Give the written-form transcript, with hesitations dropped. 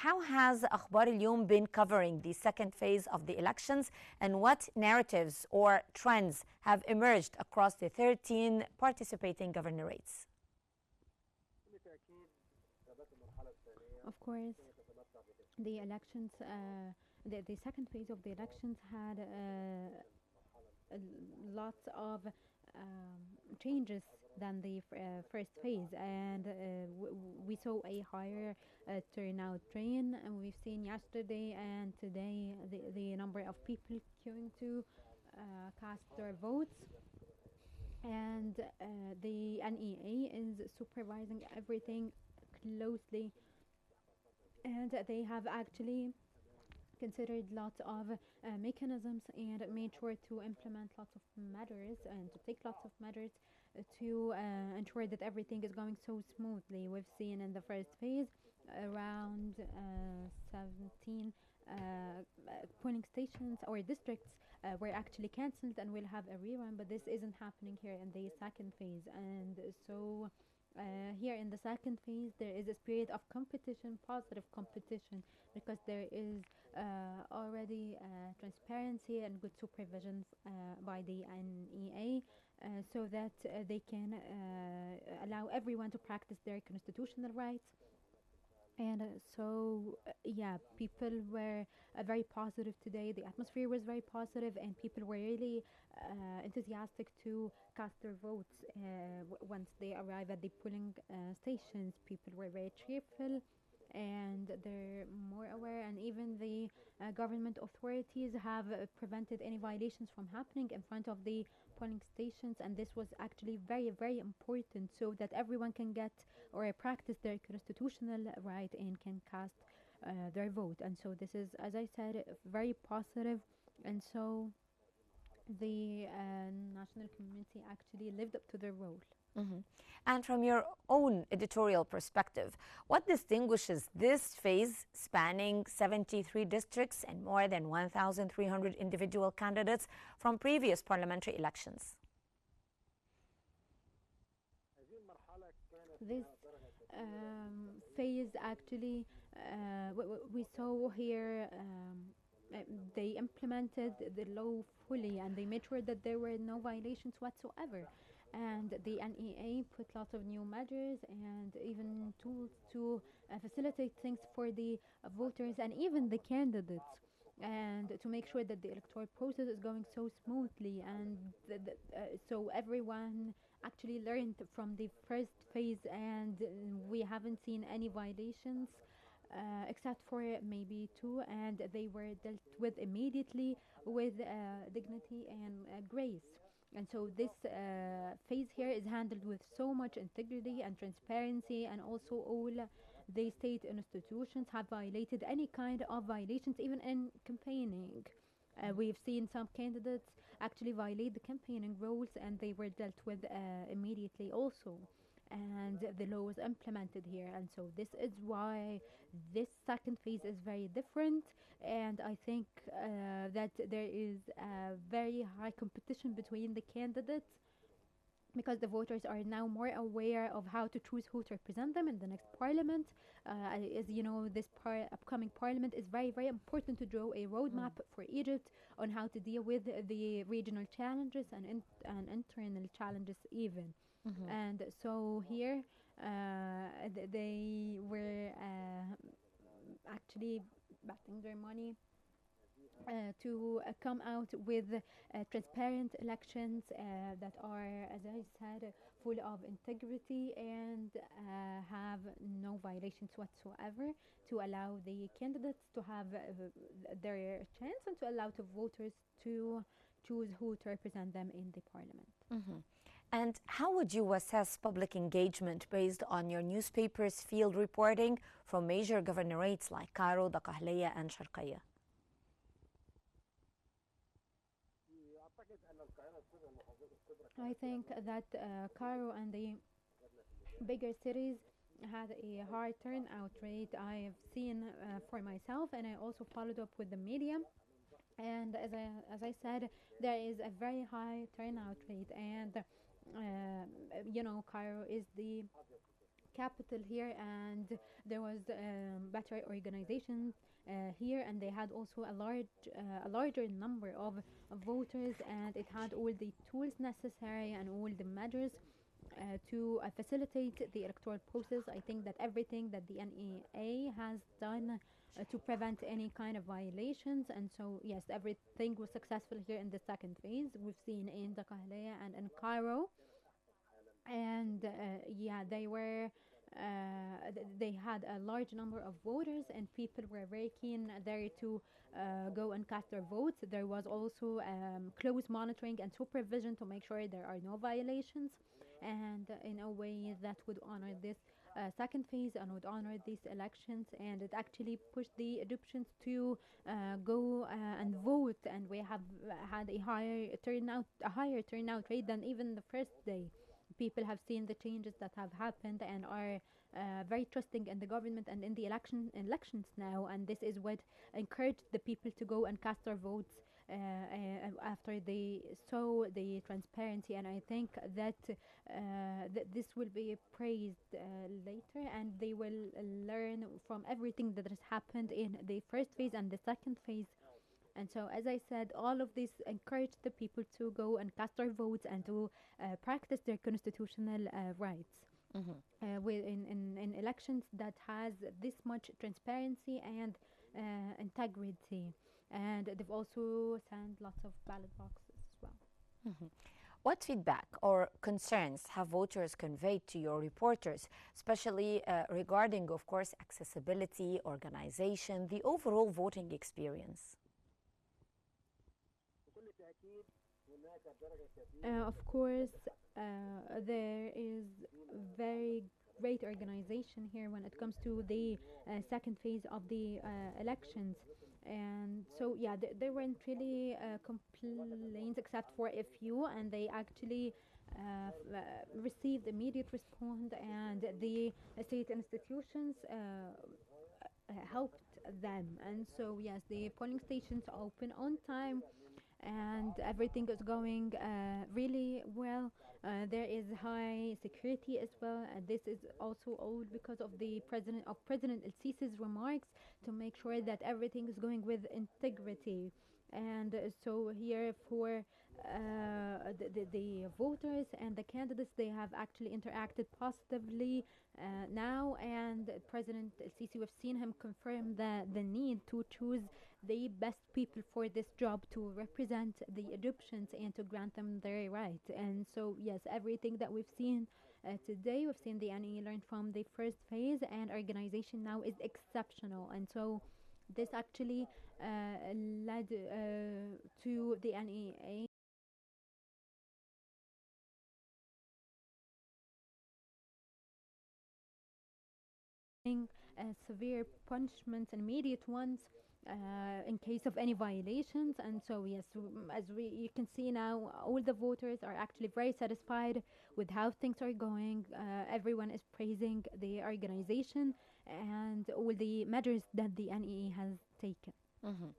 how has أخبار اليوم been covering the second phase of the elections, and what narratives or trends have emerged across the 13 participating governorates? Of course, the elections, the second phase of the elections had lots of changes than the first phase, and we saw a higher turnout train, and we've seen yesterday and today the number of people queuing to cast their votes, and the NEA is supervising everything closely, and they have actually considered lots of mechanisms and made sure to implement lots of measures and to take lots of measures to ensure that everything is going so smoothly. We've seen in the first phase around 17 polling stations or districts were actually cancelled and will have a rerun, but this isn't happening here in the second phase. And so here in the second phase, there is a spirit of competition, positive competition, because there is already transparency and good supervision by the NEA, so that they can allow everyone to practice their constitutional rights. And yeah, people were very positive today. The atmosphere was very positive, and people were really enthusiastic to cast their votes. Once they arrive at the polling stations, people were very cheerful and they're more aware, and even the government authorities have prevented any violations from happening in front of the polling stations, and this was actually very, very important, so that everyone can get or practice their constitutional right and can cast their vote. And so this is, as I said, very positive, and so the national community actually lived up to their role. Mm-hmm. And from your own editorial perspective, what distinguishes this phase spanning 73 districts and more than 1,300 individual candidates from previous parliamentary elections? This phase actually, we saw here, they implemented the law fully and they made sure that there were no violations whatsoever. And the NEA put lots of new measures and even tools to facilitate things for the voters and even the candidates, and to make sure that the electoral process is going so smoothly. And so everyone actually learned from the first phase, and we haven't seen any violations except for maybe two, and they were dealt with immediately with dignity and grace. And so this phase here is handled with so much integrity and transparency, and also all the state institutions have violated any kind of violations, even in campaigning. We've seen some candidates actually violate the campaigning rules, and they were dealt with immediately also. And the law was implemented here, and so this is why this second phase is very different. And I think that there is a very high competition between the candidates, because the voters are now more aware of how to choose who to represent them in the next parliament. As you know, this upcoming parliament is very, very important to draw a roadmap for Egypt on how to deal with the regional challenges and internal challenges even. And so here they were actually betting their money to come out with transparent elections that are, as I said, full of integrity and have no violations whatsoever, to allow the candidates to have their chance and to allow the voters to choose who to represent them in the parliament. And how would you assess public engagement based on your newspaper's field reporting from major governorates like Cairo, Dakhiliyah, and Sharqiya? I think that Cairo and the bigger cities had a high turnout rate. I have seen for myself, and I also followed up with the media. And as I said, there is a very high turnout rate, and you know, Cairo is the capital here, and there was better organization here, and they had also a larger number of voters, and it had all the tools necessary and all the measures to facilitate the electoral process. I think that everything that the NEA has done to prevent any kind of violations, and so yes, everything was successful here in the second phase. We've seen in the Kahliya and in Cairo, and yeah, they had a large number of voters, and people were very keen there to go and cast their votes. There was also close monitoring and supervision to make sure there are no violations, and in a way that would honor this second phase and would honor these elections, and it actually pushed the Egyptians to go and vote, and we have had a higher turnout rate than even the first day. People have seen the changes that have happened and are very trusting in the government and in the elections now, and this is what encouraged the people to go and cast their votes after they saw the transparency. And I think that this will be praised later, and they will learn from everything that has happened in the first phase and the second phase. And so, as I said, all of this encouraged the people to go and cast their votes and to practice their constitutional rights. In elections that has this much transparency and integrity. And they've also sent lots of ballot boxes as well. What feedback or concerns have voters conveyed to your reporters, especially regarding, of course, accessibility, organization, the overall voting experience? Of course, there is very great organization here when it comes to the second phase of the elections. And so, yeah, there weren't really complaints except for a few, and they actually received immediate response, and the state institutions helped them. And so, yes, the polling stations open on time, and everything is going really well. There is high security as well, and this is also all because of the President El-Sisi's remarks to make sure that everything is going with integrity. And so here for the voters and the candidates, they have actually interacted positively now, and President El-Sisi, we've seen him confirm the need to choose the best people for this job to represent the Egyptians and to grant them their rights. And so, yes, everything that we've seen today, we've seen the NEA learn from the first phase, and organization now is exceptional. And so this actually led to the NEA severe punishments and immediate ones in case of any violations. And so, yes, as you can see now, all the voters are actually very satisfied with how things are going. Everyone is praising the organization and all the measures that the NEA has taken.